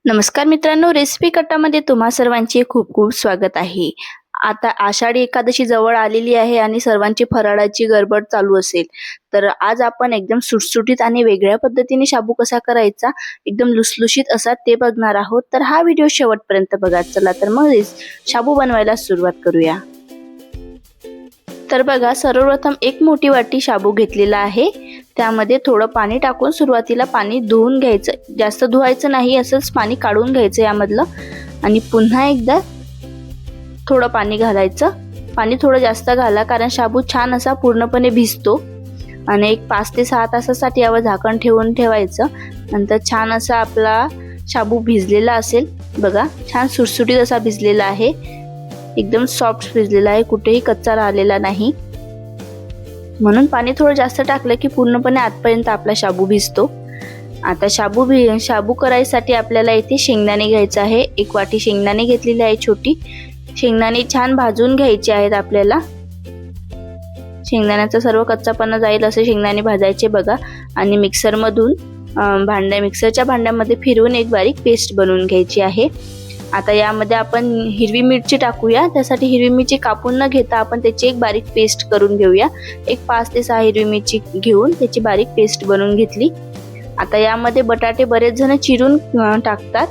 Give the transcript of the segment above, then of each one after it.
नमस्कार मित्रांनो, रेसिपी कट्टामध्ये तुम्हा सर्वांचे खूप खूप स्वागत आहे। आता आषाढी एकादशी जवळ आलेली आहे आणि सर्वांची फराळाची गडबड चालू असेल, तर आज आपण एकदम सुटसुटीत आणि वेगळ्या पद्धतीने शाबू कसा करायचा, एकदम लुसलुशीत असा ते बघणार आहोत। तर हा व्हिडिओ शेवटपर्यंत बघा। चला तर मग शाबू बनवायला सुरुवात करूया। तर बघा, सर्वप्रथम एक मोठी वाटी शाबू घेतलेला आहे। त्यामध्ये थोडं पाणी टाकून सुरुवातीला पाणी धुवून घ्यायचं, जास्त धुवायचं नाही, असंच पाणी काढून घ्यायचं यामधलं। आणि पुन्हा एकदा थोडं पाणी घालायचं। पाणी थोडं जास्त घाला, कारण शाबू छान असा पूर्णपणे भिजतो। आणि एक 5 ते 6 तासासाठी यावर झाकण ठेवून ठेवायचं। नंतर छान असा आपला शाबू भिजलेला असेल। बघा, छान सुटसुटीत असा भिजलेला आहे, एकदम सॉफ्ट भिजलेला आहे, कुठेही कच्चा राहिलेला नाही। म्हणून पाणी थोडं जास्त टाकलं की पूर्णपणे आतपर्यंत आपला शाबू भिजतो। आता शाबू करायसाठी आपल्याला इथे शेंगदाणे घ्यायचे आहे। एक वाटी शेंगदाणे घेतलेली आहे छोटी। शेंगदाणे छान भाजून घ्यायचे आहेत आपल्याला। शेंगदाण्याचा सर्व कच्चापणा जाईल असे शेंगदाणे भाजायचे बघा। आणि मिक्सरमधून मिक्सरच्या भांड्यामध्ये फिरवून एक बारीक पेस्ट बनवून घ्यायची आहे। आता यामध्ये आपण हिरवी मिरची टाकूया। त्यासाठी हिरवी मिरची कापून न घेता आपण त्याची एक बारीक पेस्ट करून घेऊया। एक 5 ते 6 हिरवी मिरची घेऊन त्याची बारीक पेस्ट बनवून घेतली। आता यामध्ये बटाटे बरेच जण चिरून टाकतात,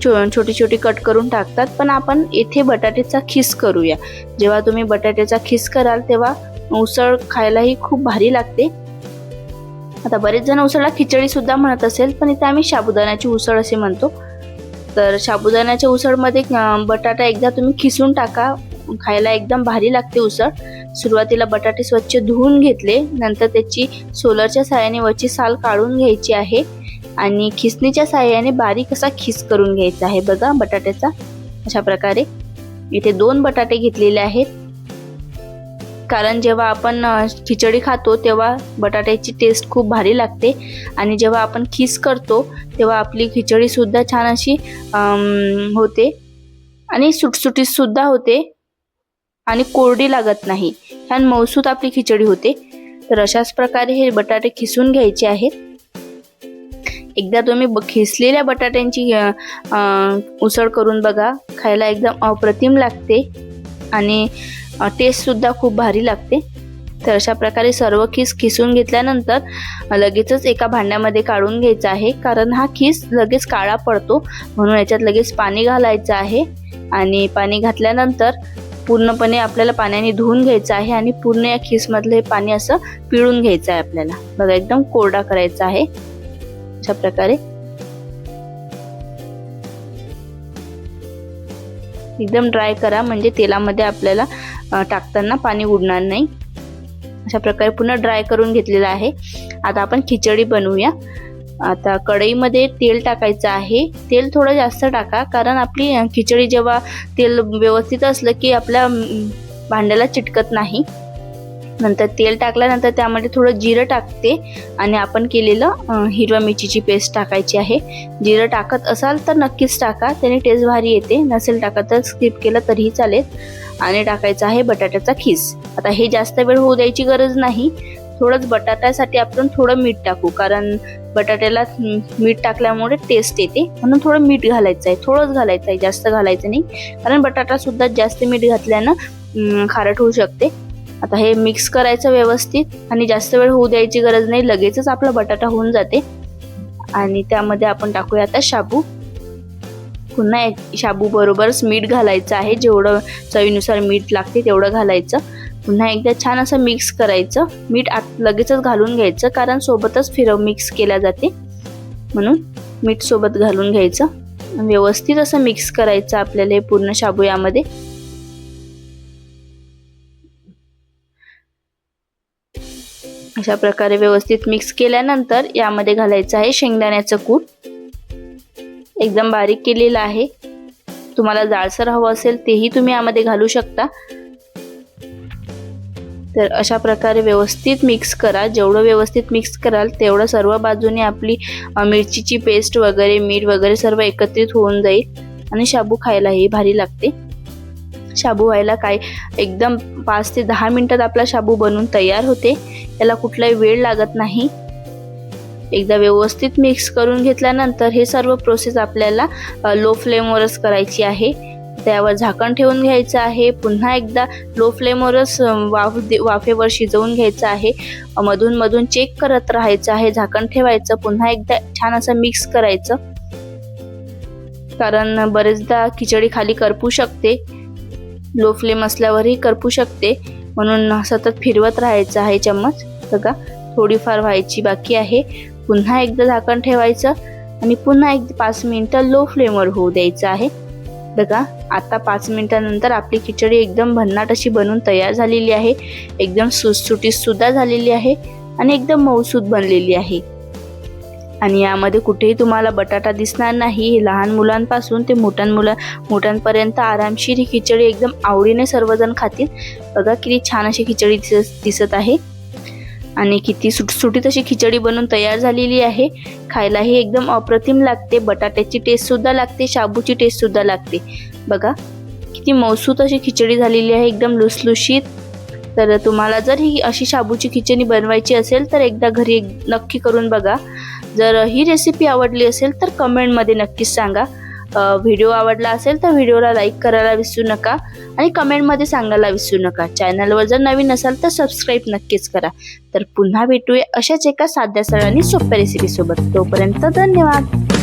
छोटी छोटी कट करून टाकतात, पण आपण इथे बटाट्याचा खीस करूया। जेव्हा तुम्ही बटाट्याचा खीस कराल तेव्हा उसळ खायलाही खूप भारी लागते। आता बरेच जण उसळला खिचडी सुद्धा म्हणत असेल, पण इथे आम्ही साबुदाण्याची उसळ असे म्हणतो। तर साबुदाण्याच्या उसळमध्ये बटाटा एकदा तुम्ही खिसून टाका, खायला एकदम भारी लागते उसळ। सुरुवातीला बटाटे स्वच्छ धुवून घेतले, नंतर त्याची सोलरच्या साहाय्याने वरची साल काढून घ्यायची आहे आणि खिसणीच्या साहाय्याने बारीक असा खीस करून घ्यायचा आहे। बघा, बटाट्याचा अशा प्रकारे इथे 2 बटाटे घेतलेले आहेत, कारण जेव्हा आपण खिचडी खातो तेव्हा बटाट्याची टेस्ट खूप भारी लागते। आणि जेव्हा आपण खीस करतो तेव्हा आपली खिचडी सुद्धा छान अशी होते आणि सुटसुटीत सुद्धा होते आणि कोरडी लागत नाही, छान मऊसूत आपली खिचडी होते। तर अशाच प्रकारे हे बटाटे खिसून घ्यायचे आहेत। एकदा तुम्ही खिसलेल्या बटाट्यांची उसळ करून बघा, खायला एकदम अप्रतिम लागते आणि टेस्ट सुद्धा खूप भारी लागते। तर अशा प्रकारे सर्व खिसून घेतल्यानंतर लगेचच एका भांड्यामध्ये काढून घ्यायचा आहे, कारण हा खीस लगेच काळा पडतो, म्हणून याच्यात लगेच पाणी घालायचं आहे। आणि पाणी घातल्यानंतर पूर्णपणे आपल्याला पाण्याने धुवून घ्यायचं आहे आणि पूर्ण या खीसमधले पाणी असं पिळून घ्यायचं आहे आपल्याला। बघा, एकदम कोरडा करायचा आहे अशा प्रकारे। एकदम ड्राय करा, म्हणजे तेलामध्ये आपल्याला टाकताना पाणी उडणार नाही। अशा प्रकारे पूर्ण ड्राय करून घेतलेला आहे। आता आपण खिचडी बनवूया। आता कढईमध्ये तेल टाकायचं आहे। तेल थोडं जास्त टाका, कारण आपली खिचडी जेव्हा तेल व्यवस्थित असलं की आपल्या भांड्याला चिटकत नाही। नंतर तेल टाकल्यानंतर त्यामध्ये थोडं जिरं टाकते आणि आपण केलेलं हिरव्या मिरचीची पेस्ट टाकायची आहे। जिरं टाकत असाल तर नक्कीच टाका, त्याने टेस्ट भारी येते। नसेल टाकत तर स्किप केलं तरीही चालेल। आणि टाकायचा आहे बटाट्याचा खीस। आता हे जास्त वेळ होऊ द्यायची गरज नाही, थोडंच बटाट्यासाठी आपण थोडं मीठ टाकू, कारण बटाट्याला मीठ टाकल्यामुळे टेस्ट येते, म्हणून थोडं मीठ घालायचं आहे, थोडंच घालायचं आहे, जास्त घालायचं नाही, कारण बटाटा सुद्धा जास्त मीठ घातल्यानं खारट होऊ शकते। आता हे मिक्स करायचं व्यवस्थित आणि जास्त वेळ होऊ द्यायची गरज नाही, लगेचच आपला बटाटा होऊन जाते। आणि त्यामध्ये आपण टाकूया आता शाबू। पुन्हा शाबू बरोबरच मीठ घालायचं आहे, जेवढं चवीनुसार मीठ लागते तेवढं घालायचं। पुन्हा एकदा छान असं मिक्स करायचं। मीठ लगेचच घालून घ्यायचं, कारण सोबतच मिक्स केल्या जाते, म्हणून मीठ सोबत घालून घ्यायचं। व्यवस्थित असं मिक्स करायचं आपल्याला हे पूर्ण शाबू यामध्ये। अशा प्रकारे व्यवस्थित मिक्स केल्यानंतर यामध्ये घालायचं आहे शेंगदाण्याचं कूट, एकदम बारीक केलेलं आहे। तुम्हाला जाडसर हवं असेल तेही तुम्ही यामध्ये घालू शकता। तर अशा प्रकारे व्यवस्थित मिक्स करा। जेवढं व्यवस्थित मिक्स कराल तेवढं सर्व बाजूने आपली मिरचीची पेस्ट वगैरे, मीठ वगैरे सर्व एकत्रित होऊन जाईल आणि शाबू खायलाही भारी लागते। शाबू व्हायला काय एकदम 5 ते 10 मिनिटात आपला शाबू बनवून तयार होते, याला कुठलाही वेळ लागत नाही। एकदा व्यवस्थित मिक्स करून घेतल्यानंतर हे सर्व प्रोसेस आपल्याला लो फ्लेमवरच करायची आहे. त्यावर झाकण ठेवून घ्यायचं आहे. पुन्हा एकदा लो फ्लेमवरच वाफेवर शिजवून घ्यायचं आहे. मधून मधून चेक करत राहायचं आहे. झाकण ठेवायचं, पुन्हा एकदा छान असं मिक्स करायचं, कारण बरेचदा खिचडी खाली करपू शकते, लो फ्लेम असल्यावरही करपू शकते, म्हणून सतत फिरवत राहायचं आहे चम्मच. बघा थोडीफार व्हायची बाकी आहे. पुन्हा एकदा झाकण ठेवायचं आणि पुन्हा एक 5 मिनिटं लो फ्लेमवर होऊ द्यायचं आहे. बघा आता 5 मिनिटानंतर आपली खिचडी एकदम भन्नाट अशी बनून तयार झालेली आहे. एकदम सुटसुटीत सुद्धा झालेली आहे आणि एकदम मऊसूत बनलेली आहे. आणि यामध्ये कुठेही तुम्हाला बटाटा दिसणार नाही. लहान मुलांपासून ते मोठ्यांपर्यंत आरामशीर ही खिचडी एकदम आवडीने सर्वजण खातील. बघा किती छान अशी खिचडी दिसत आहे आणि किती सुटसुटीत अशी खिचडी बनून तयार झालेली आहे. खायलाही एकदम अप्रतिम लागते. बटाट्याची टेस्ट सुद्धा लागते, शाबूची टेस्ट सुद्धा लागते. बघा किती मऊसूत अशी खिचडी झालेली आहे, एकदम लुसलुशीत. तर तुम्हाला जर ही अशी शाबूची खिचडी बनवायची असेल तर एकदा घरी नक्की करून बघा. जर ही रेसिपी आवडली असेल तर कमेंटमध्ये नक्कीच सांगा. व्हिडिओ आवडला असेल तर व्हिडिओला लाईक करायला विसरू नका आणि कमेंटमध्ये सांगायला विसरू नका. चॅनलवर जर नवीन असाल तर सबस्क्राईब नक्कीच करा. तर पुन्हा भेटूया अशाच एका साध्या सरळ आणि सोप्या रेसिपीसोबत. तोपर्यंत धन्यवाद.